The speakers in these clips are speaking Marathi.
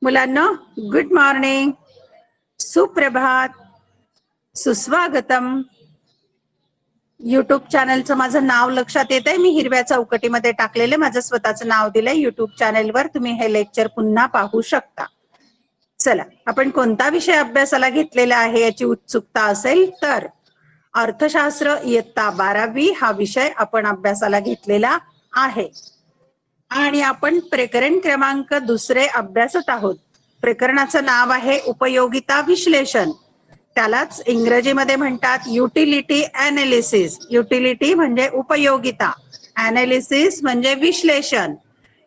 मुलांनो, गुड मॉर्निंग, सुप्रभात, सुस्वागतम. युट्यूब चॅनलचं माझं नाव लक्षात येत आहे. मी हिरव्या चौकटीमध्ये टाकलेले माझं स्वतःचं नाव दिलंय. युट्यूब चॅनलवर तुम्ही हे लेक्चर पुन्हा पाहू शकता. चला, आपण कोणता विषय अभ्यासाला घेतलेला आहे याची उत्सुकता असेल तर अर्थशास्त्र इयत्ता 12वी हा विषय आपण अभ्यासाला घेतलेला आहे. आणि आपण प्रकरण क्रमांक 2 अभ्यासत आहोत. प्रकरणाचं नाव आहे उपयोगिता विश्लेषण. त्यालाच इंग्रजीमध्ये म्हणतात युटिलिटी अनालिसिस. युटिलिटी म्हणजे उपयोगिता, अनालिसिस म्हणजे विश्लेषण.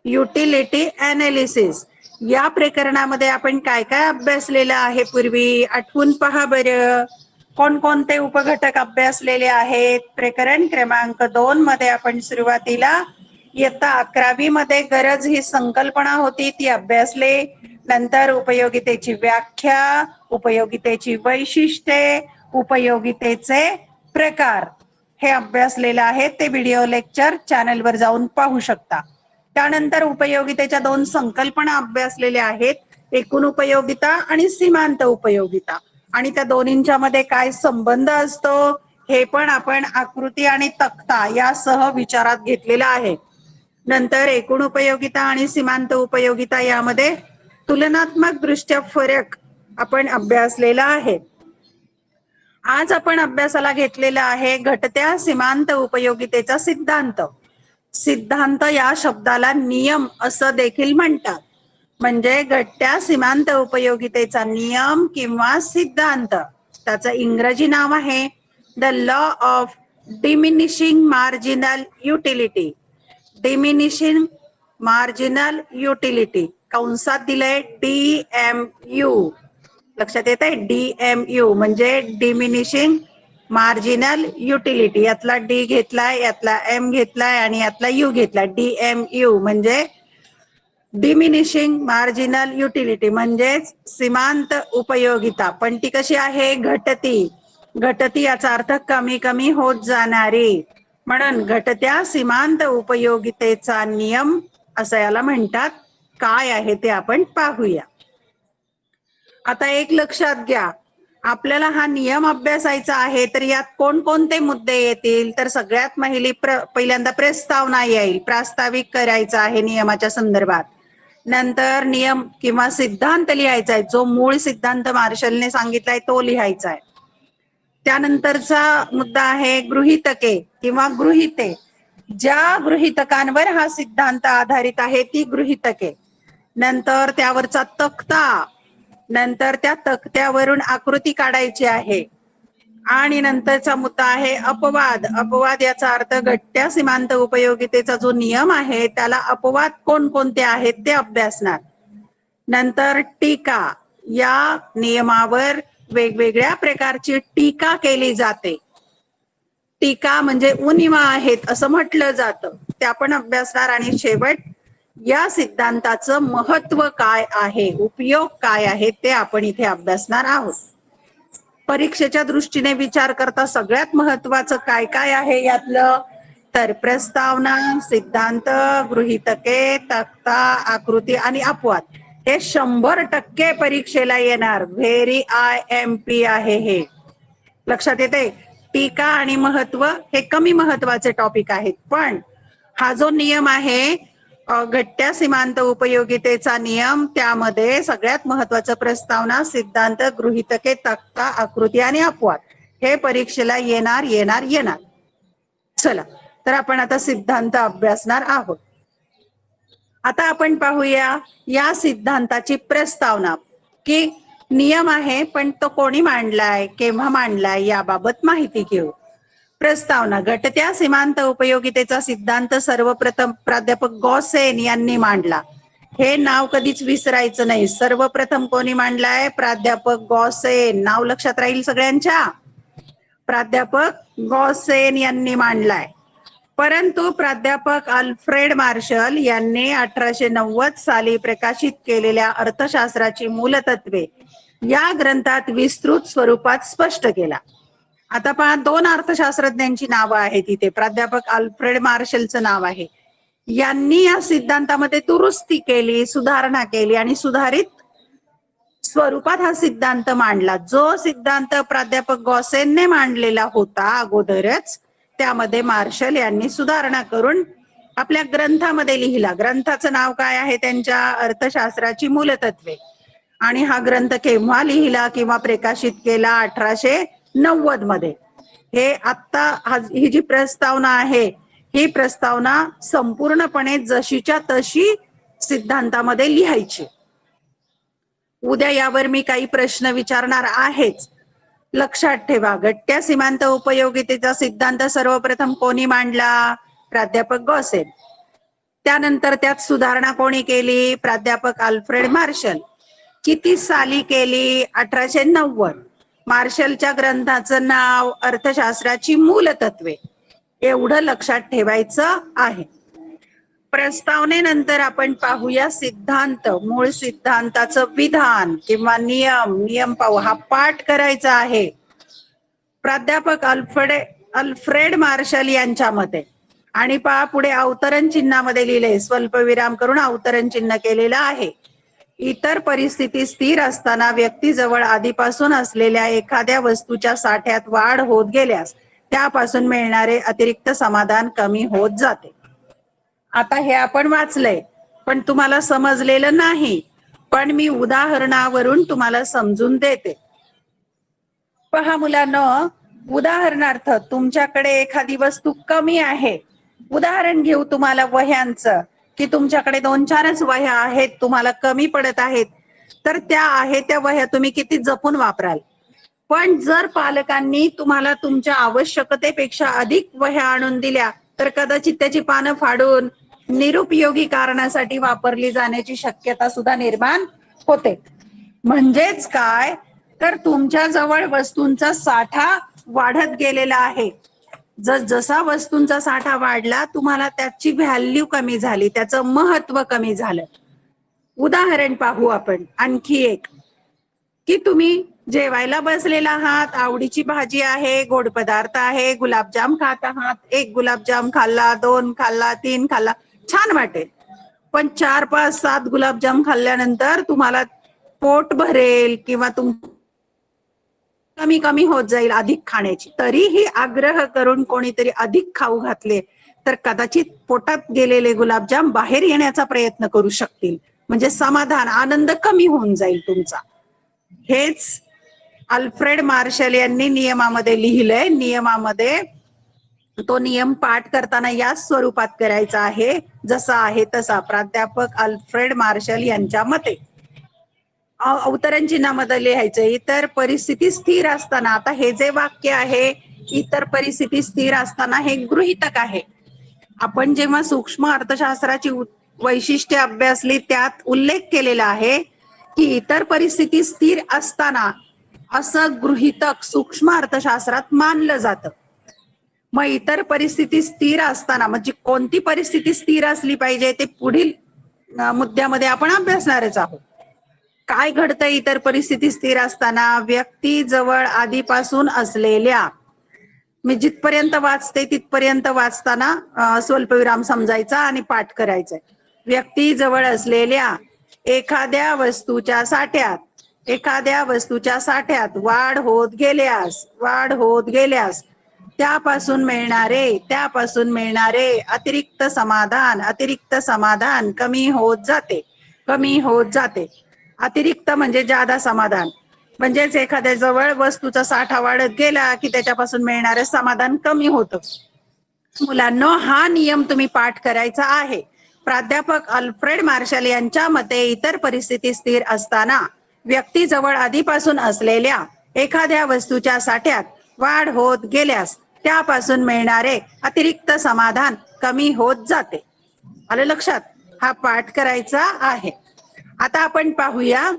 युटिलिटी अनालिसिस या प्रकरणामध्ये आपण काय काय अभ्यासलेलं आहे पूर्वी आठवून पहा बरं. कोणकोणते उपघटक अभ्यासलेले आहेत? प्रकरण क्रमांक 2 मध्ये आपण सुरुवातीला इयत्ता 11वी मध्ये गरज ही संकल्पना होती ती अभ्यासले. नंतर उपयोगितेची व्याख्या, उपयोगितेची वैशिष्ट्ये, उपयोगितेचे प्रकार हे अभ्यासलेलं आहे. ते व्हिडिओ लेक्चर चॅनलवर जाऊन पाहू शकता. त्यानंतर उपयोगितेच्या 2 संकल्पना अभ्यासलेल्या आहेत, एकूण उपयोगिता आणि सीमांत उपयोगिता. आणि त्या दोन्हींच्या मध्ये काय संबंध असतो हे पण आपण आकृती आणि तक्ता यासह विचारात घेतलेलं आहे. नंतर एकूण उपयोगिता आणि सीमांत उपयोगिता यामध्ये तुलनात्मक दृष्ट्या फरक आपण अभ्यासलेला आहे. आज आपण अभ्यासाला घेतलेला आहे घटत्या सीमांत उपयोगितेचा सिद्धांत. सिद्धांत या शब्दाला नियम असं देखील म्हणतात. म्हणजे घटत्या सीमांत उपयोगितेचा नियम किंवा सिद्धांत. त्याचं इंग्रजी नाव आहे the law of diminishing marginal utility. Diminishing marginal utility कंसात दिलंय DMU. लक्षात येत आहे? DMU म्हणजे डिमिनिशिंग मार्जिनल युटिलिटी. यातला D घेतलाय, यातला M घेतलाय आणि यातला U घेतलाय. DMU म्हणजे डिमिनिशिंग मार्जिनल युटिलिटी म्हणजेच सीमांत उपयोगिता. पण ती कशी आहे? घटती. घटती याचा अर्थ कमी कमी होत जाणारी. म्हणून घटत्या सीमांत उपयोगितेचा नियम असं याला म्हणतात. काय आहे ते आपण पाहूया. आता एक लक्षात घ्या, आपल्याला हा नियम अभ्यासायचा आहे तर यात कोणकोणते मुद्दे येतील? तर सगळ्यात पहिल्यांदा प्रस्तावना येईल. प्रास्ताविक करायचा आहे नियमाच्या संदर्भात. नंतर नियम किंवा सिद्धांत लिहायचा आहे. जो मूळ सिद्धांत मार्शलने सांगितलाय तो लिहायचा आहे. त्यानंतरचा मुद्दा आहे गृहीतके किंवा गृहीते. ज्या गृहीतकांवर हा सिद्धांत आधारित आहे ती गृहीतके. नंतर त्यावरचा तक्ता. नंतर त्या तक्त्यावरून आकृती काढायची आहे. आणि नंतरचा मुद्दा आहे अपवाद. अपवाद याचा अर्थ घटत्या सीमांत उपयोगितेचा जो नियम आहे त्याला अपवाद कोणकोणते आहेत ते अभ्यासणार. नंतर टीका. या नियमावर वेगवेगळ्या प्रकारची टीका केली जाते. टीका म्हणजे उणिवा आहेत असं म्हटलं जातं, ते आपण अभ्यासणार. आणि शेवट या सिद्धांताचं महत्व काय आहे, उपयोग काय आहे ते आपण इथे अभ्यासणार आहोत. परीक्षेच्या दृष्टीने विचार करता सगळ्यात महत्वाचं काय काय आहे यातलं? तर प्रस्तावना, सिद्धांत, गृहीतके, तक्ता, आकृती आणि अपवाद. हे 100% परीक्षेला येणार. व्हेरी IMP आहे हे. लक्षात येते? टीका आणि महत्व हे कमी महत्वाचे टॉपिक आहेत. पण हा जो नियम आहे घटत्या सीमांत उपयोगितेचा नियम, त्यामध्ये सगळ्यात महत्वाचं प्रस्तावना, सिद्धांत, गृहीतके, तक्ता, आकृती आणि अपवाद हे परीक्षेला येणार येणार येणार. चला, तर आपण आता सिद्धांत अभ्यासणार आहोत. आता आपण पाहूया या सिद्धांताची प्रस्तावना. की नियम आहे पण तो कोणी मांडलाय, केव्हा मांडलाय याबाबत माहिती घेऊ. प्रस्तावना. घटत्या सीमांत उपयोगितेचा सिद्धांत सर्वप्रथम प्राध्यापक गॉसेन यांनी मांडला. हे नाव कधीच विसरायचं नाही. सर्वप्रथम कोणी मांडलाय? प्राध्यापक गॉसेन. नाव लक्षात राहील सगळ्यांच्या. प्राध्यापक गॉसेन यांनी मांडलाय. परंतु प्राध्यापक अल्फ्रेड मार्शल यांनी 1890 साली प्रकाशित केलेल्या अर्थशास्त्राची मूलतत्वे या ग्रंथात विस्तृत स्वरूपात स्पष्ट केला. आता पहा, 2 अर्थशास्त्रज्ञांची नावं आहेत इथे. प्राध्यापक अल्फ्रेड मार्शलचं नाव आहे. यांनी या सिद्धांतामध्ये दुरुस्ती केली, सुधारणा केली आणि सुधारित स्वरूपात हा सिद्धांत मांडला. जो सिद्धांत प्राध्यापक गॉसेनने मांडलेला होता अगोदरच, त्यामध्ये मार्शल यांनी सुधारणा करून आपल्या ग्रंथामध्ये लिहिला. ग्रंथाचं नाव काय आहे त्यांच्या? अर्थशास्त्राची मूलतत्वे. आणि हा ग्रंथ केव्हा लिहिला किंवा प्रकाशित केला? 1890 मध्ये. हे आता ही जी प्रस्तावना आहे, ही प्रस्तावना संपूर्णपणे जशीच्या तशी सिद्धांतामध्ये लिहायची. उद्या यावर मी काही प्रश्न विचारणार आहेच. लक्षात ठेवा, गट्ट्या सीमांत उपयोगितेचा सिद्धांत सर्वप्रथम कोणी मांडला? प्राध्यापक गॉसेन. त्यानंतर त्यात सुधारणा कोणी केली? प्राध्यापक अल्फ्रेड मार्शल. किती साली केली? 1890. मार्शलच्या ग्रंथाचं नाव अर्थशास्त्राची मूलतत्वे. एवढं लक्षात ठेवायचं आहे. प्रस्तावनेनंतर आपण पाहूया सिद्धांत. मूळ सिद्धांताचं विधान किंवा नियम पाहू. हा पाठ करायचा आहे. प्राध्यापक अल्फ्रेड मार्शल यांच्या मते. आणि पहा पुढे अवतरण चिन्हामध्ये लिहिले, स्वल्पविराम करून अवतरण चिन्ह केलेलं आहे. इतर परिस्थिती स्थिर असताना व्यक्तीजवळ आधीपासून असलेल्या एखाद्या वस्तूच्या साठ्यात वाढ होत गेल्यास त्यापासून मिळणारे अतिरिक्त समाधान कमी होत जाते. आता हे आपण वाचलंय, पण तुम्हाला समजलेलं नाही. पण मी उदाहरणावरून तुम्हाला समजून देते. पहा मुलांनो, उदाहरणार्थ तुमच्याकडे एखादी वस्तू कमी आहे. उदाहरण घेऊ तुम्हाला वह्यांचं, की तुमच्याकडे 2-4च वह्या आहेत, तुम्हाला कमी पडत आहेत. तर त्या वह्या तुम्ही किती जपून वापराल. पण जर पालकांनी तुम्हाला तुमच्या आवश्यकतेपेक्षा अधिक वह्या आणून दिल्या तर कदाचित त्याची पानं फाडून निरुपयोगी कारणासाठी वापरली जाण्याची शक्यता सुद्धा निर्माण होते. म्हणजेच काय, तर तुमच्या जवळ वस्तूंचा साठा वाढत गेलेला आहे. जसा वस्तूंचा साठा वाढला, तुम्हाला त्याची व्हॅल्यू कमी झाली, त्याचं महत्व कमी झालं. उदाहरण पाहू आपण आणखी एक, की तुम्ही जेवायला बसलेला आहात, आवडीची भाजी आहे, गोड पदार्थ आहे, गुलाबजाम खात आहात. 1 गुलाबजाम खाल्ला, 2 खाल्ला, 3 खाल्ला, छान वाटेल. पण 4, 5, 7 गुलाबजाम खाल्ल्यानंतर तुम्हाला पोट भरेल किंवा कमी कमी होत जाईल अधिक खाण्याची. तरीही आग्रह करून कोणीतरी अधिक खाऊ घातले तर कदाचित पोटात गेलेले गुलाबजाम बाहेर येण्याचा प्रयत्न करू शकतील. म्हणजे समाधान, आनंद कमी होऊन जाईल तुमचा. हेच अल्फ्रेड मार्शल यांनी नियमामध्ये लिहिलंय. नियमामध्ये तो नियम पाठ करताना याच स्वरूपात करायचा आहे, जसा आहे तसा. प्राध्यापक अल्फ्रेड मार्शल यांच्या मते अवतरण चिन्हामध्ये लिहायचं, इतर परिस्थिती स्थिर असताना. आता हे जे वाक्य आहे, इतर परिस्थिती स्थिर असताना, हे गृहीतक आहे. आपण जेव्हा सूक्ष्म अर्थशास्त्राची वैशिष्ट्ये अभ्यासली त्यात उल्लेख केलेला आहे की इतर परिस्थिती स्थिर असताना असं गृहीतक सूक्ष्म अर्थशास्त्रात मानलं जातं. मग इतर परिस्थिती स्थिर असताना म्हणजे कोणती परिस्थिती स्थिर असली पाहिजे ते पुढील मुद्द्यामध्ये आपण अभ्यासणारच आहोत. काय घडतं इतर परिस्थिती स्थिर असताना? व्यक्ती जवळ आधीपासून असलेल्या, मी जिथपर्यंत वाचते तिथपर्यंत वाचताना स्वल्पविराम समजायचा आणि पाठ करायचा. व्यक्ती जवळ असलेल्या एखाद्या वस्तूच्या साठ्यात वाढ होत गेल्यास त्यापासून मिळणारे अतिरिक्त समाधान कमी होत जाते. अतिरिक्त म्हणजे जादा समाधान. म्हणजेच एखाद्या जवळ वस्तूचा साठा वाढत गेला की त्याच्यापासून मिळणारं समाधान कमी होतं. मुलांनो, हा नियम तुम्ही पाठ करायचा आहे. प्राध्यापक अल्फ्रेड मार्शल यांच्या मते इतर परिस्थिती स्थिर असताना व्यक्ती जवळ आधीपासून असलेल्या एखाद्या वस्तूच्या साठ्यात वाढ होत गेल्यास त्यापासून मिळणारे अतिरिक्त समाधान कमी होत जाते. आलं लक्षात? हा पाठ करायचा आहे. आता आपण पाहूया,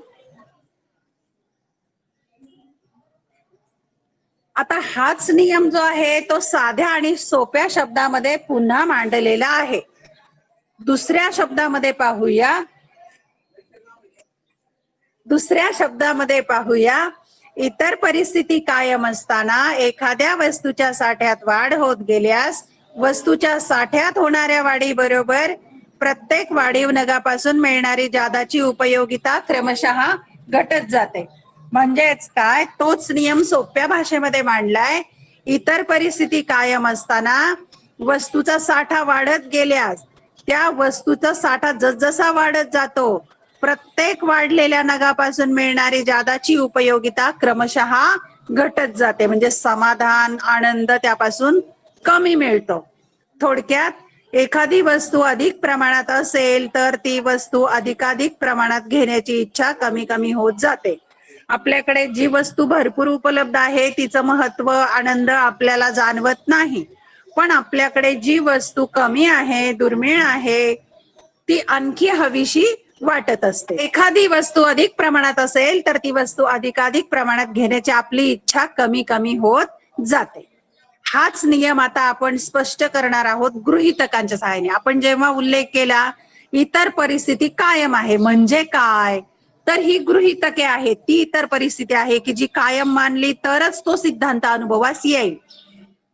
आता हाच नियम जो आहे तो साध्या आणि सोप्या शब्दामध्ये पुन्हा मांडलेला आहे. दुसऱ्या शब्दामध्ये पाहूया, इतर परिस्थिती कायम असताना एखाद्या वस्तूच्या साठ्यात वाढ होत गेल्यास वस्तूच्या साठ्यात होणाऱ्या वाढी बरोबर प्रत्येक वाढीव नगापासून मिळणारी जादाची उपयोगिता क्रमशः घटत जाते. म्हणजेच काय, तोच नियम सोप्या भाषेमध्ये मांडलाय. इतर परिस्थिती कायम असताना वस्तूचा साठा वाढत गेल्यास त्या वस्तूचा साठा जसजसा वाढत जातो, प्रत्येक वाढलेल्या नगापासून मिळणारी जादाची उपयोगिता क्रमशः घटत जाते. म्हणजे समाधान, आनंद त्यापासून कमी मिळतो. थोडक्यात एखादी वस्तू अधिक प्रमाणात असेल तर ती वस्तू अधिकाधिक प्रमाणात घेण्याची इच्छा कमी कमी होत जाते. आपल्याकडे जी वस्तू भरपूर उपलब्ध आहे तिचं महत्व, आनंद आपल्याला जाणवत नाही. पण आपल्याकडे जी वस्तू कमी आहे, दुर्मिळ आहे, ती आणखी हवीशी वाटत असते. एखादी वस्तू अधिक प्रमाणात असेल तर ती वस्तू अधिकाधिक प्रमाणात घेण्याची आपली इच्छा कमी कमी होत जाते. हाच नियम आता आपण स्पष्ट करणार आहोत गृहीतकांच्या सहाय्याने. आपण जेव्हा उल्लेख केला इतर परिस्थिती कायम आहे म्हणजे काय, तर ही गृहीतके आहेत. ती इतर परिस्थिती आहे की जी कायम मानली तरच तो सिद्धांत अनुभवास येईल.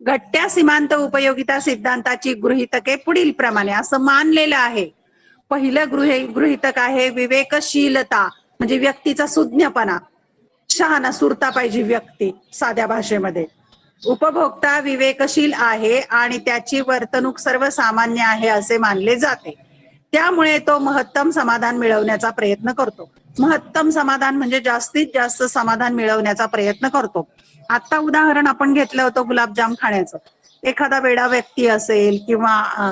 घटत्या सीमांत उपयोगिता सिद्धांताची गृहीतके पुढील प्रमाणे असं मानलेलं आहे. पहिलं गृहीतक आहे विवेकशीलता, म्हणजे व्यक्तीचा सुज्ञपणा, शहाणा सुरता पाहिजे व्यक्ती साध्या भाषेमध्ये. उपभोक्ता विवेकशील आहे आणि त्याची वर्तणूक सर्वसामान्य आहे असे मानले जाते. त्यामुळे तो महत्तम समाधान मिळवण्याचा प्रयत्न करतो. महत्तम समाधान म्हणजे जास्तीत जास्त समाधान मिळवण्याचा प्रयत्न करतो. आता उदाहरण आपण घेतलं होतं गुलाबजाम खाण्याचं. एखादा वेडा व्यक्ती असेल किंवा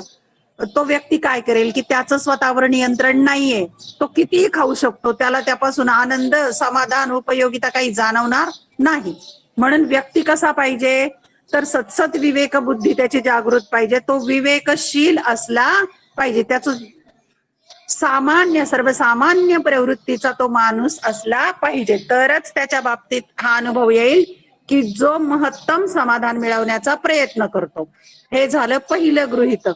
तो व्यक्ती काय करेल की त्याचं स्वतःवर नियंत्रण नाहीये, तो कितीही खाऊ शकतो, त्याला त्यापासून आनंद, समाधान, उपयोगिता काही जाणवणार नाही. म्हणून व्यक्ती कसा पाहिजे, तर सतसत विवेक बुद्धी त्याची जागृत पाहिजे. तो विवेकशील असला पाहिजे. त्याचं सामान्य सर्वसामान्य प्रवृत्तीचा तो माणूस असला पाहिजे. तरच त्याच्या बाबतीत हा अनुभव येईल की जो महत्तम समाधान मिळवण्याचा प्रयत्न करतो. हे झालं पहिलं गृहीतक.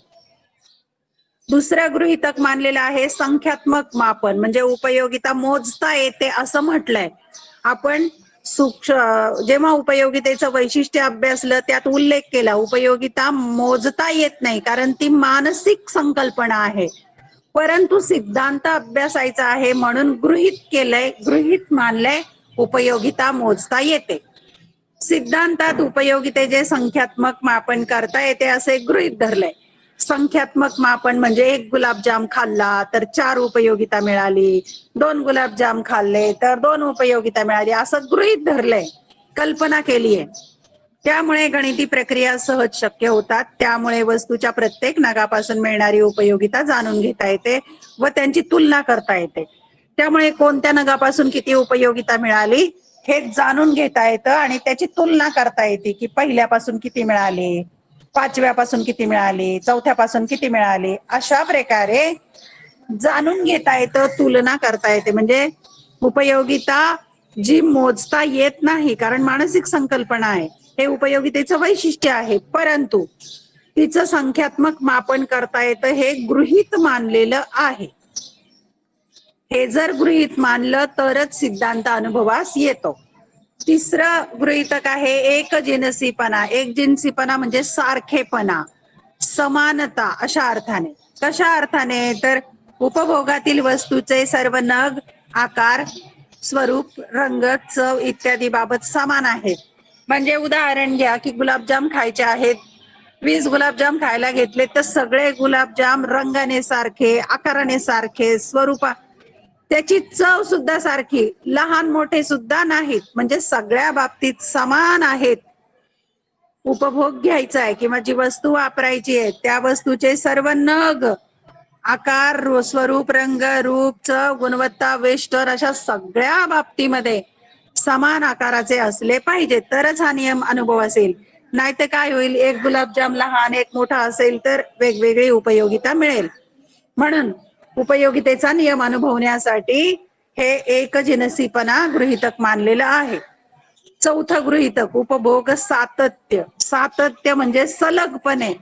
दुसरं गृहीतक मानलेलं आहे संख्यात्मक मापन, म्हणजे उपयोगिता मोजता येते असं म्हटलंय. आपण जेव्हा उपयोगितेचं वैशिष्ट्य अभ्यासलं त्यात उल्लेख केला उपयोगिता मोजता येत नाही, कारण ती मानसिक संकल्पना आहे. परंतु सिद्धांत अभ्यासायचा आहे म्हणून गृहीत मानलंय उपयोगिता मोजता येते. सिद्धांतात उपयोगितेचे संख्यात्मक मापन करता येते असे गृहीत धरलंय. संख्यात्मक मापन म्हणजे 1 गुलाबजाम खाल्ला तर 4 उपयोगिता मिळाली, 2 गुलाबजाम खाल्ले तर 2 उपयोगिता मिळाली, असं गृहीत धरलंय, कल्पना केलीये. त्यामुळे गणिती प्रक्रिया सहज शक्य होतात. त्यामुळे वस्तूच्या प्रत्येक नगापासून मिळणारी उपयोगिता जाणून घेता येते व त्यांची तुलना करता येते. त्यामुळे कोणत्या नगापासून किती उपयोगिता मिळाली हे जाणून घेता येतं आणि त्याची तुलना करता येते की पहिल्यापासून किती मिळाली, 5व्यापासून किती मिळाली, 4थ्यापासून किती मिळाली. अशा प्रकारे जाणून घेता येतं, तुलना करता येते. म्हणजे उपयोगिता जी मोजता येत नाही, कारण मानसिक संकल्पना आहे, हे उपयोगितेचं वैशिष्ट्य आहे, परंतु तिचं संख्यात्मक मापन करता येतं हे गृहीत मानलेलं आहे. हे जर गृहीत मानलं तरच सिद्धांत अनुभवास येतो. तिसरं गृहीतक आहे एकजिनसीपणा. एकजिनसीपणा म्हणजे सारखेपणा, समानता अशा अर्थाने. कशा अर्थाने, तर उपभोगातील वस्तूचे सर्व नग, आकार, स्वरूप, रंग, चव इत्यादी बाबत समान आहेत. म्हणजे उदाहरण घ्या की गुलाबजाम खायचे आहेत, 20 गुलाबजाम खायला घेतले तर सगळे गुलाबजाम रंगाने सारखे, आकाराने सारखे, स्वरूपा त्याची चव सुद्धा सारखी, लहान मोठे सुद्धा नाहीत, म्हणजे सगळ्या बाबतीत समान आहेत. उपभोग घ्यायचा आहे किंवा जी वस्तू वापरायची आहे त्या वस्तूचे सर्व नग, आकार, स्वरूप, रंग, रूप, चव, गुणवत्ता, वेष्टर अशा सगळ्या बाबतीमध्ये समान आकाराचे असले पाहिजे, तरच हा नियम अनुभव असेल. नाहीतर काय होईल, एक गुलाबजाम लहान एक मोठा असेल तर वेगवेगळी उपयोगिता मिळेल. म्हणून उपयोगितेचा नियम अनुभवण्यासाठी हे एकजिनसीपणा गृहीतक मानलेलं आहे. चौथं गृहीतक उपभोग सातत्य. सातत्य म्हणजे सलगपणे.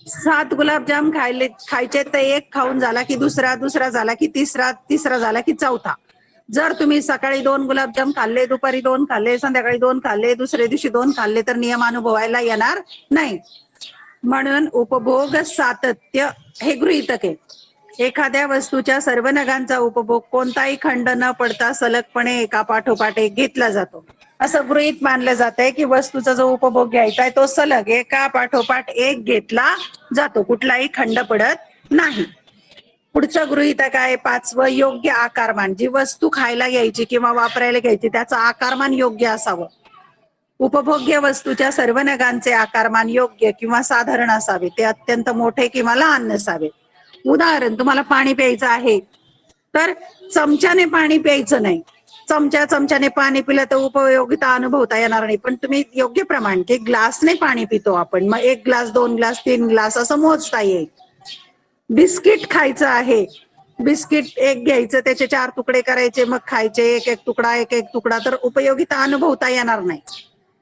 7 गुलाबजाम खायचे तर एक खाऊन झाला की दुसरा, दुसरा झाला की तिसरा, तिसरा झाला की चौथा. जर तुम्ही सकाळी 2 गुलाबजाम खाल्ले, दुपारी 2 खाल्ले, संध्याकाळी 2 खाल्ले, दुसऱ्या दिवशी 2 खाल्ले तर नियम अनुभवायला येणार नाही. म्हणून उपभोग सातत्य हे गृहीतक आहे. एखाद्या वस्तूच्या सर्व नगांचा उपभोग कोणताही खंड न पडता सलगपणे एका पाठोपाठ एक घेतला जातो. असं गृहीत मानलं जात आहे की वस्तूचा जो उपभोग घ्यायचा आहे तो सलग एका पाठोपाठ एक घेतला जातो, कुठलाही खंड पडत नाही. पुढचं गृहीतक आहे 5वं, योग्य आकारमान. जी वस्तू खायला घ्यायची किंवा वापरायला घ्यायची त्याचं आकारमान योग्य असावं. उपभोग्य वस्तूच्या सर्व नगांचे आकारमान योग्य किंवा साधारण असावे, ते अत्यंत मोठे किंवा लहान नसावे. उदाहरण, तुम्हाला पाणी प्यायचं आहे तर चमच्याने पाणी प्यायचं नाही. चमच्याने पाणी पिलं तर उपयोगिता अनुभवता येणार नाही. पण तुम्ही योग्य प्रमाण, की ग्लासने पाणी पितो आपण, मग 1 ग्लास 2 ग्लास 3 ग्लास असं मोजता येईल. बिस्किट खायचं आहे, बिस्किट एक घ्यायचं, त्याचे 4 तुकडे करायचे, मग खायचे एक एक तुकडा, तर उपयोगिता अनुभवता येणार नाही,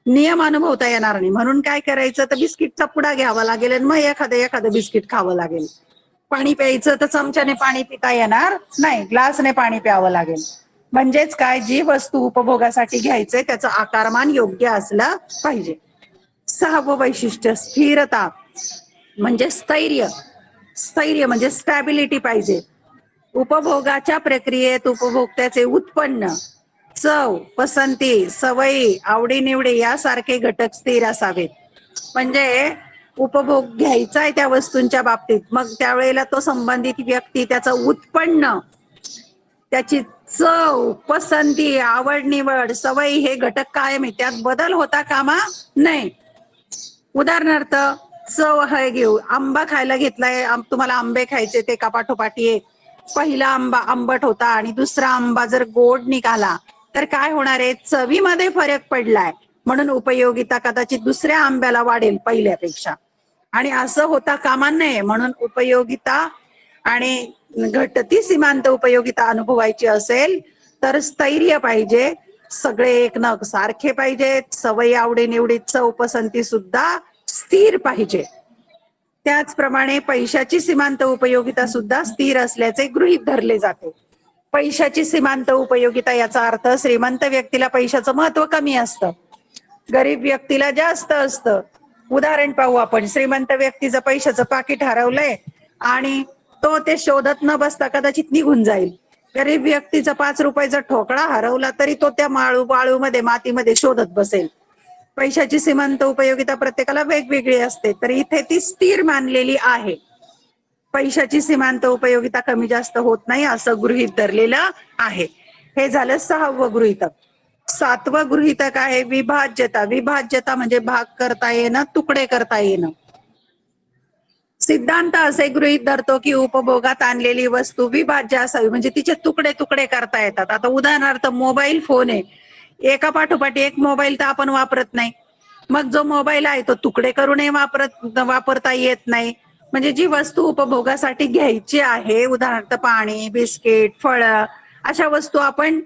नियम अनुभवता येणार नाही. म्हणून काय करायचं, तर बिस्किटचा पुडा घ्यावा लागेल आणि मग एखादं बिस्किट खावं लागेल. पाणी प्यायचं तर चमच्याने पाणी पिता येणार नाही, ग्लासने पाणी प्यावं लागेल. म्हणजेच काय, जी वस्तू उपभोगासाठी घ्यायचंय त्याचं आकारमान योग्य असलं पाहिजे. 6वं वैशिष्ट्य, स्थिरता म्हणजे स्थैर्य. स्थैर्य म्हणजे स्टॅबिलिटी पाहिजे. उपभोगाच्या प्रक्रियेत उपभोक्त्याचे उत्पन्न, चव, पसंती, सवयी, आवडीनिवडी यासारखे घटक स्थिर असावेत. म्हणजे उपभोग घ्यायचा आहे त्या वस्तूंच्या बाबतीत, मग त्यावेळेला तो संबंधित व्यक्ती, त्याचं उत्पन्न, त्याची चव, पसंती, आवड निवड, सवयी हे घटक कायम आहे, त्यात बदल होता कामा नये. उदाहरणार्थ, चव आहे घेऊ, आंबा खायला घेतलाय, तुम्हाला आंबे खायचे, ते एकापाठोपाठी एक. पहिला आंबा आंबट होता आणि दुसरा आंबा जर गोड निघाला तर काय होणार आहे, चवीमध्ये फरक पडलाय, म्हणून उपयोगिता कदाचित दुसऱ्या आंब्याला वाढेल पहिल्यापेक्षा. आणि असं होता कामा नये, म्हणून उपयोगिता आणि घटती सीमांत उपयोगिता अनुभवायची असेल तर स्थैर्य पाहिजे, सगळे एक नग सारखे पाहिजेत, सवयी आवडी निवडी चव पसंती सुद्धा स्थिर पाहिजे. त्याचप्रमाणे पैशाची सीमांत उपयोगिता सुद्धा स्थिर असल्याचे गृहीत धरले जाते. पैशाची सीमांत उपयोगिता याचा अर्थ, श्रीमंत व्यक्तीला पैशाचं महत्व कमी असतं, गरीब व्यक्तीला जास्त असतं. उदाहरण पाहू आपण, श्रीमंत व्यक्तीचं पैशाचं पाकिट हरवलंय आणि तो ते शोधत न बसता कदाचित निघून जाईल. गरीब व्यक्तीचा 5 रुपयाचा ठोकळा हरवला तरी तो त्या वाळूमध्ये मातीमध्ये शोधत बसेल. पैशाची सीमांत उपयोगिता प्रत्येकाला वेगवेगळी असते, तर इथे ती स्थिर मानलेली आहे. पैशाची सीमांत उपयोगिता कमी जास्त होत नाही असं गृहीत धरलेलं आहे. हे झालं 6वं गृहीतक. 7वं गृहीतक आहे विभाज्यता. विभाज्यता म्हणजे भाग करता येणं, तुकडे करता येणं. सिद्धांत असे गृहीत धरतो की उपभोगात आणलेली वस्तू विभाज्य असावी, म्हणजे तिचे तुकडे तुकडे करता येतात. आता उदाहरणार्थ, मोबाईल फोन आहे, एका पाठोपाठी एक मोबाईल तर आपण वापरत नाही, मग जो मोबाईल आहे तो तुकडे करूनही वापरता येत नाही. म्हणजे जी वस्तू उपभोगासाठी घ्यायची आहे, उदाहरणार्थ पाणी, बिस्किट, फळं, अशा वस्तू आपण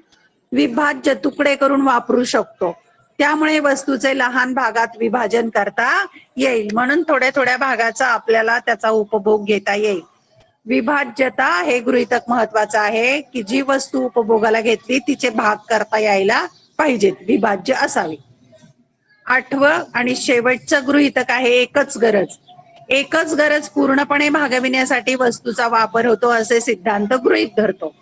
विभाज्य तुकडे करून वापरू शकतो. त्यामुळे वस्तूचे लहान भागात विभाजन करता येईल, म्हणून थोड्या थोड्या भागाचा आपल्याला त्याचा उपभोग घेता येईल. विभाज्यता हे गृहीतक महत्वाचं आहे की जी वस्तू उपभोगाला घेतली तिचे भाग करता यायला पाहिजेत, विभाज्य असावी. 8वं आणि शेवटचं गृहीतक आहे एकच गरज. एकच गरज पूर्णपणे भागविण्यासाठी वस्तूचा वापर होतो असे सिद्धांत गृहीत धरतो.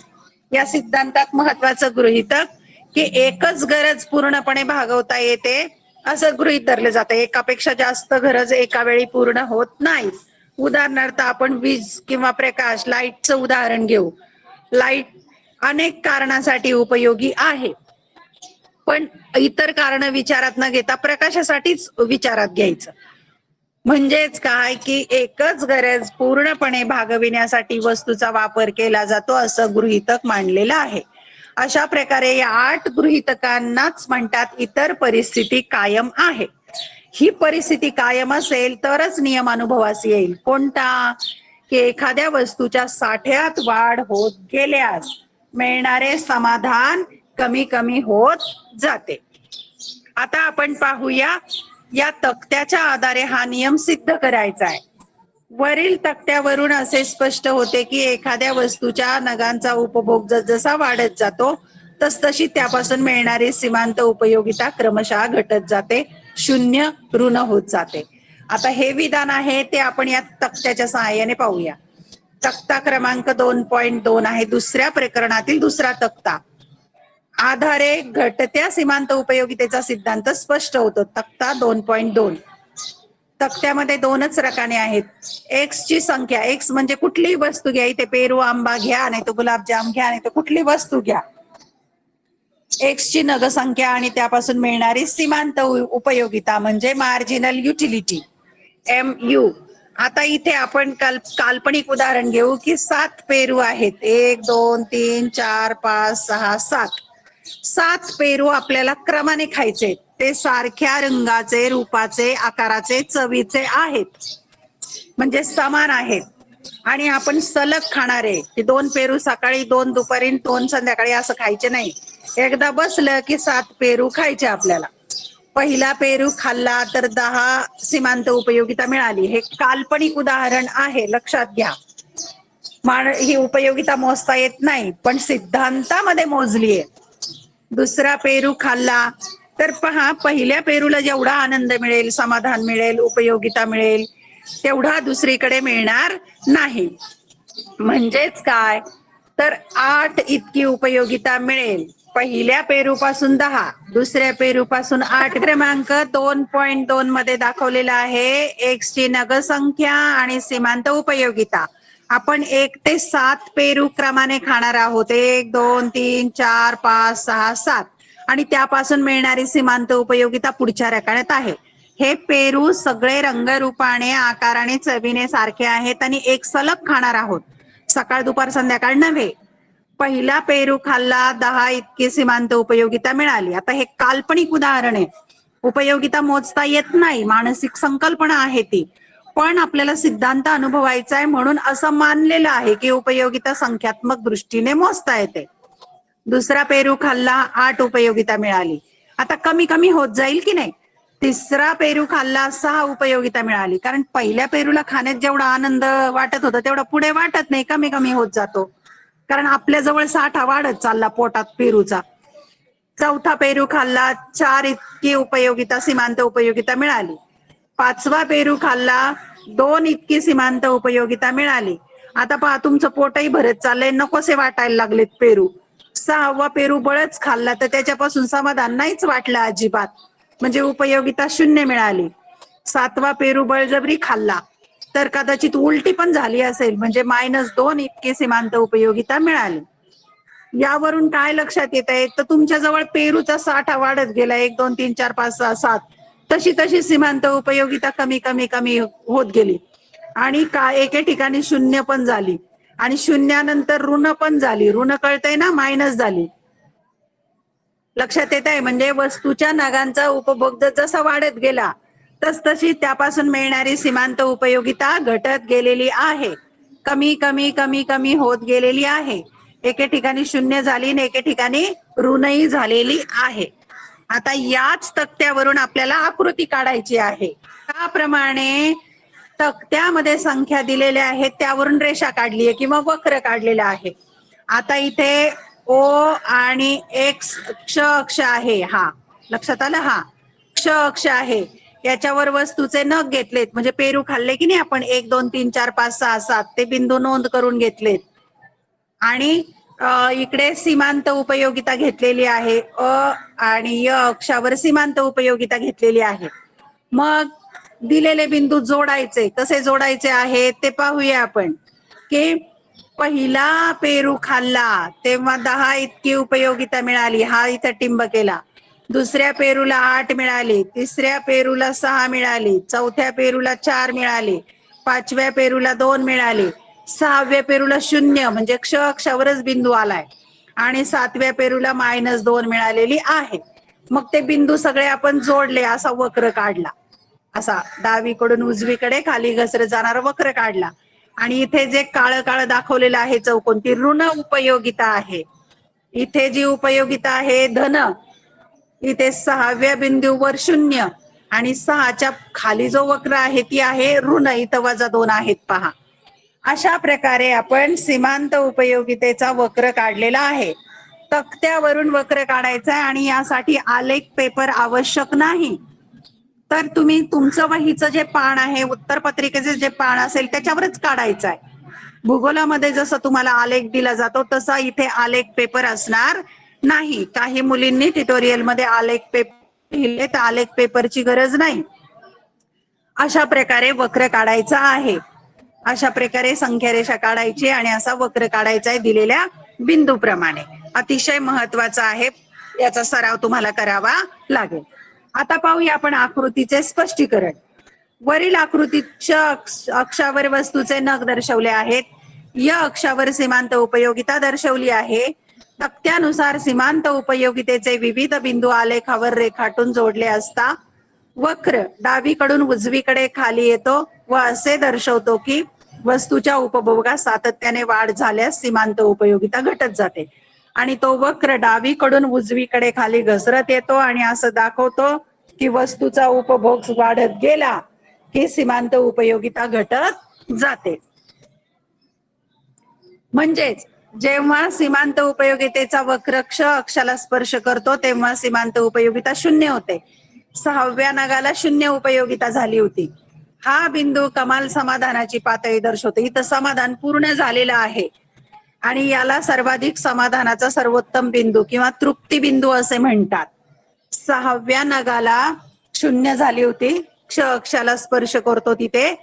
या सिद्धांतात महत्वाचं गृहीतक की एकच गरज पूर्णपणे भागवता येते असं गृहीत धरले जाते. एकापेक्षा जास्त गरज एका वेळी पूर्ण होत नाही. उदाहरणार्थ, आपण वीज किंवा प्रकाश, लाईटचं उदाहरण घेऊ. लाईट अनेक कारणासाठी उपयोगी आहे, पण इतर कारण विचारात न घेता प्रकाशासाठीच विचारात घ्यायचं. म्हणजेच काय की एकच गरज पूर्णपणे भागविण्यासाठी वस्तूचा वापर केला जातो असं गृहीतक मांडलेलं आहे. अशा प्रकारे या 8 गृहीतकांनाच म्हणतात इतर परिस्थिती कायम आहे. ही परिस्थिती कायम असेल तरच नियम अनुभवास येईल. कोणता? की एखाद्या वस्तूच्या साठ्यात वाढ होत गेल्यास मिळणारे समाधान कमी कमी होत जाते. आता आपण पाहूया, या तक्त्याच्या आधारे हा नियम सिद्ध करायचा आहे. वरील तक्त्यावरून असे स्पष्ट होते की एखाद्या वस्तूच्या नगांचा उपभोग जसजसा वाढत जातो तसतशी त्यापासून मिळणारी सीमांत उपयोगिता क्रमशः घटत जाते, शून्य ऋण होत जाते. आता हे विधान आहे ते आपण या तक्त्याच्या सहाय्याने पाहूया. तक्ता क्रमांक 2.2 आहे, दुसऱ्या प्रकरणातील दुसरा तक्ता. आधारे घटत्या सीमांत उपयोगितेचा सिद्धांत स्पष्ट होतो. तक्ता 2.2. तक्त्यामध्ये दोनच रकाने आहेत. एक्स ची संख्या, एक्स म्हणजे कुठलीही वस्तू घ्या, इथे पेरू आंबा घ्या, नाही तर गुलाबजाम घ्या, नाही तर कुठली वस्तू घ्या. एक्स ची नग संख्या आणि त्यापासून मिळणारी सीमांत उपयोगिता म्हणजे मार्जिनल युटिलिटी, MU. आता इथे आपण काल्पनिक उदाहरण घेऊ की 7 पेरू आहेत. 1 2 3 4 5 6 7. 7 पेरू आपल्याला क्रमाने खायचे. ते सारख्या रंगाचे, रूपाचे, आकाराचे, चवीचे आहेत, म्हणजे समान आहेत. आणि आपण सलग खाणार आहे की 2 पेरू सकाळी, 2 दुपारी, 2 संध्याकाळी असं खायचे नाही. एकदा बसलं की 7 पेरू खायचे आपल्याला. पहिला पेरू खाल्ला तर 10 सीमांत उपयोगिता मिळाली. हे काल्पनिक उदाहरण आहे, लक्षात घ्या. ही उपयोगिता मोजता येत नाही, पण सिद्धांतामध्ये मोजली आहे. दुसरा पेरू खाल्ला तर पहा, पहिल्या पेरूला जेवढा आनंद मिळेल, समाधान मिळेल, उपयोगिता मिळेल, तेवढा दुसरीकडे मिळणार नाही. म्हणजेच काय, तर 8 इतकी उपयोगिता मिळेल. पहिल्या पेरू पासून 10, दुसऱ्या पेरू पासून 8. क्रमांक 2.2 मध्ये दाखवलेला आहे एक्स ची नग संख्या आणि सीमांत उपयोगिता. आपण 1 ते 7 पेरू क्रमाने खाणार आहोत. 1 2 3 4 5 6 7. आणि त्यापासून मिळणारी सीमांत उपयोगिता पुढच्या रकान्यात आहे. हे पेरू सगळे रंगरूपाने, आकाराने, चवीने सारखे आहेत आणि एक सलग खाणार आहोत, सकाळ दुपार संध्याकाळ नव्हे. पहिला पेरू खाल्ला, 10 इतकी सीमांत उपयोगिता मिळाली. आता हे काल्पनिक उदाहरण आहे, उपयोगिता मोजता येत नाही, मानसिक संकल्पना आहे ती, पण आपल्याला सिद्धांत अनुभवायचा आहे म्हणून असं मानलेलं आहे की उपयोगिता संख्यात्मक दृष्टीने मोजता येते. दुसरा पेरू खाल्ला, 8 उपयोगिता मिळाली. आता कमी कमी होत जाईल की नाही. तिसरा पेरू खाल्ला, 6 उपयोगिता मिळाली. कारण पहिल्या पेरूला खाण्यात जेवढा आनंद वाटत होता तेवढा पुढे वाटत नाही, कमी कमी होत जातो, कारण आपल्या जवळ साठा वाढत चालला पोटात पेरूचा. चौथा पेरू खाल्ला, 4 इतकी उपयोगिता, सीमांत उपयोगिता मिळाली. पाचवा पेरू खाल्ला, 2 इतकी सीमांत उपयोगिता मिळाली. आता पहा, तुमचं पोटही भरत चाललंय, नकोसे वाटायला लागलेत पेरू. 6वा पेरू बळच खाल्ला तर त्याच्यापासून समाधान नाहीच वाटलं अजिबात, म्हणजे उपयोगिता 0 मिळाली. 7वा पेरू बळजबरी खाल्ला तर कदाचित उलटी पण झाली असेल, म्हणजे -2 इतकी सीमांत उपयोगिता मिळाली. यावरून काय लक्षात येत आहे, तर तुमच्या जवळ पेरूचा साठा वाढत गेला, 1 2 3 4 5 6 7. तशी तशी सीमांत उपयोगिता कमी कमी कमी होत गेली आणि एके ठिकाणी 0 पण झाली आणि 0नंतर ऋण पण झाली. ऋण कळतंय ना, मायनस झाली. लक्षात येत आहे. म्हणजे वस्तूच्या नगांचा उपभोग जसा वाढत गेला तसतशी त्यापासून मिळणारी सीमांत उपयोगिता घटत गेलेली आहे, कमी कमी कमी कमी होत गेलेली आहे. एके ठिकाणी 0 झाली आणि एके ठिकाणी ऋणही झालेली आहे. आता याच तक्त्यावरून आपल्याला आकृती काढायची आहे. त्याप्रमाणे तक्त्यामध्ये संख्या दिलेल्या आहेत, त्यावरून रेषा काढली आहे किंवा वक्र काढलेला आहे. आता इथे O आणि X क्ष अक्ष आहे, हा लक्षात आलं, हा क्ष अक्ष आहे. याच्यावर वस्तूचे नग घेतलेत, म्हणजे पेरू खाल्ले की नाही आपण, 1 2 3 4 5 6 7, ते बिंदू नोंद करून घेतलेत. आणि इकडे सीमांत उपयोगिता घेतलेली आहे, अ आणि य अक्षावर सीमांत उपयोगिता घेतलेली आहे. मग दिलेले बिंदू जोडायचे, कसे जोडायचे आहेत ते पाहूया आपण. की पहिला पेरू खाल्ला तेव्हा 10 इतकी उपयोगिता मिळाली, हा इथं टिंब केला. दुसऱ्या पेरूला 8 मिळाली, तिसऱ्या पेरूला 6 मिळाली, चौथ्या पेरूला 4 मिळाली, 5व्या पेरूला 2 मिळाली, 6व्या पेरूला 0 म्हणजे क्ष अक्षावरच बिंदू आलाय, आणि 7व्या पेरूला -2 मिळालेली आहे. मग ते बिंदू सगळे आपण जोडले, असा वक्र काढला, असा डावीकडून उजवीकडे खाली घसरत जाणारा वक्र काढला. आणि इथे जे काळं काळं दाखवलेलं आहे चौकोन, ती ऋण उपयोगिता आहे. इथे जी उपयोगिता आहे धन, इथे 6व्या बिंदूवर 0 आणि 6च्या खाली जो वक्र आहे ती आहे ऋण, इथं -2 आहेत पहा. अशा प्रकारे आपण सीमांत उपयोगितेचा वक्र काढलेला आहे. तक्त्यावरून वक्र काढायचा आहे आणि यासाठी आलेख पेपर आवश्यक नाही, तर तुम्ही तुमचं वहीचं जे पान आहे, उत्तर पत्रिकेचे जे पान असेल त्याच्यावरच काढायचं आहे. भूगोलामध्ये जसं तुम्हाला आलेख दिला जातो तसा इथे आलेख पेपर असणार नाही. काही मुलींनी ट्युटोरियल मध्ये आलेख पेपर लिहिले, तर आलेख पेपरची गरज नाही. अशा प्रकारे वक्र काढायचा आहे. अशा प्रकारे संख्या रेषा काढायची आणि असा वक्र काढायचा आहे दिलेल्या बिंदूप्रमाणे. अतिशय महत्वाचा आहे, याचा सराव तुम्हाला करावा लागेल. आता पाहूया आपण आकृतीचे स्पष्टीकरण. वरील आकृतीच्या अक्षावर वस्तूचे नग दर्शवले आहेत. या अक्षावर सीमांत उपयोगिता दर्शवली आहे. तक्त्यानुसार सीमांत उपयोगितेचे विविध बिंदू आलेखावर रेखाटून जोडले असता वक्र डावीकडून उजवीकडे खाली येतो व असे दर्शवतो की वस्तूच्या उपभोगात सातत्याने वाढ झाल्यास सीमांत उपयोगिता घटत जाते. आणि तो वक्र डावीकडून उजवीकडे खाली घसरत येतो आणि असं दाखवतो की वस्तूचा उपभोग वाढत गेला की सीमांत उपयोगिता घटत जाते. म्हणजेच जेव्हा सीमांत उपयोगितेचा वक्र क्ष अक्षाला स्पर्श करतो तेव्हा सीमांत उपयोगिता 0 होते. 6व्या नगाला 0 उपयोगिता झाली होती. हा बिंदू कमाल समाधानाची पातळी दर्शवतो. इथं समाधान पूर्ण झालेलं आहे आणि याला सर्वाधिक समाधानाचा सर्वोत्तम बिंदू किंवा तृप्ती बिंदू असे म्हणतात. 6व्या नगाला 0 झाली होती, क्ष अक्षाला स्पर्श करतो तिथे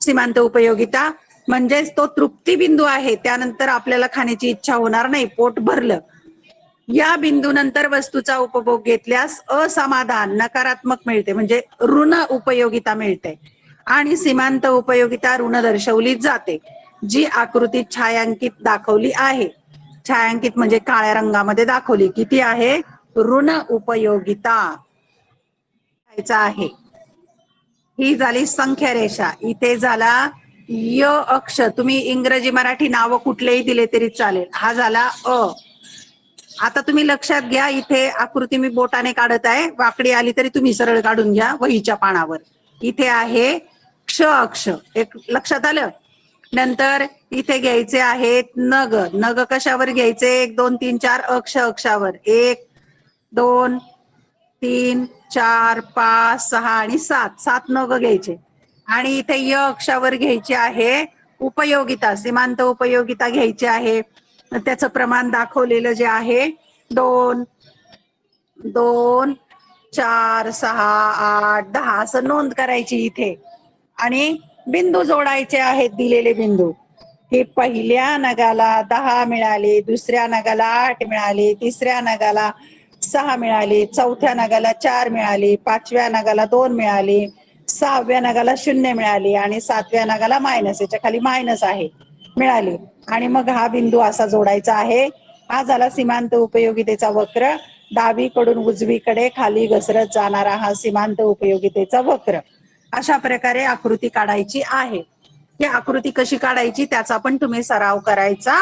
सीमांत उपयोगिता, म्हणजेच तो तृप्ती बिंदू आहे. त्यानंतर आपल्याला खाण्याची इच्छा होणार नाही, पोट भरलं. या बिंदूनंतर वस्तूचा उपभोग घेतल्यास असमाधान नकारात्मक मिळते, म्हणजे ऋण उपयोगिता मिळते आणि सीमांत उपयोगिता ऋण दर्शवली जाते, जी आकृतीत छायांकित दाखवली आहे. छायांकित म्हणजे काळ्या रंगामध्ये दाखवली. किती आहे? ऋण उपयोगिता आहे. ही झाली संख्या रेषा. इथे झाला य अक्ष. तुम्ही इंग्रजी मराठी नाव कुठलेही दिले तरी चालेल. हा झाला अ. आता तुम्ही लक्षात घ्या, इथे आकृती मी बोटाने काढत आहे, वाकडी आली तरी तुम्ही सरळ काढून घ्या वहीच्या पानावर. इथे आहे क्ष अक्ष, एक लक्षात आलं. नंतर इथे घ्यायचे आहेत नग. नग कशावर घ्यायचे? 1 2 3 4 अक्ष अक्षावर. 1 2 3 4 5 6 आणि 7 नग घ्यायचे. आणि इथे य अक्षावर घ्यायची आहे उपयोगिता, सीमांत उपयोगिता घ्यायची आहे. त्याचं प्रमाण दाखवलेलं जे आहे 2 2 4 6 8 10 असं नोंद करायची इथे. आणि बिंदू जोडायचे आहेत, दिलेले बिंदू. हे पहिल्या नगाला 10 मिळाले, दुसऱ्या नगाला 8 मिळाले, तिसऱ्या नगाला 6 मिळाले, चौथ्या नगाला 4 मिळाले, 5व्या नगाला 2 मिळाले, 6व्या नगाला 0 मिळाले आणि 7व्या नगाला मायनस, याच्या खाली मायनस आहे, मिळाले. आणि मग हा बिंदू असा जोडायचा आहे. हा झाला सीमांत उपयोगितेचा वक्र. डावीकडून उजवीकडे खाली घसरत जाणारा हा सीमांत उपयोगितेचा वक्र. अशा प्रकारे आकृती काढायची आहे. ही आकृती कशी काढायची त्याचा पण तुम्ही सराव करायचा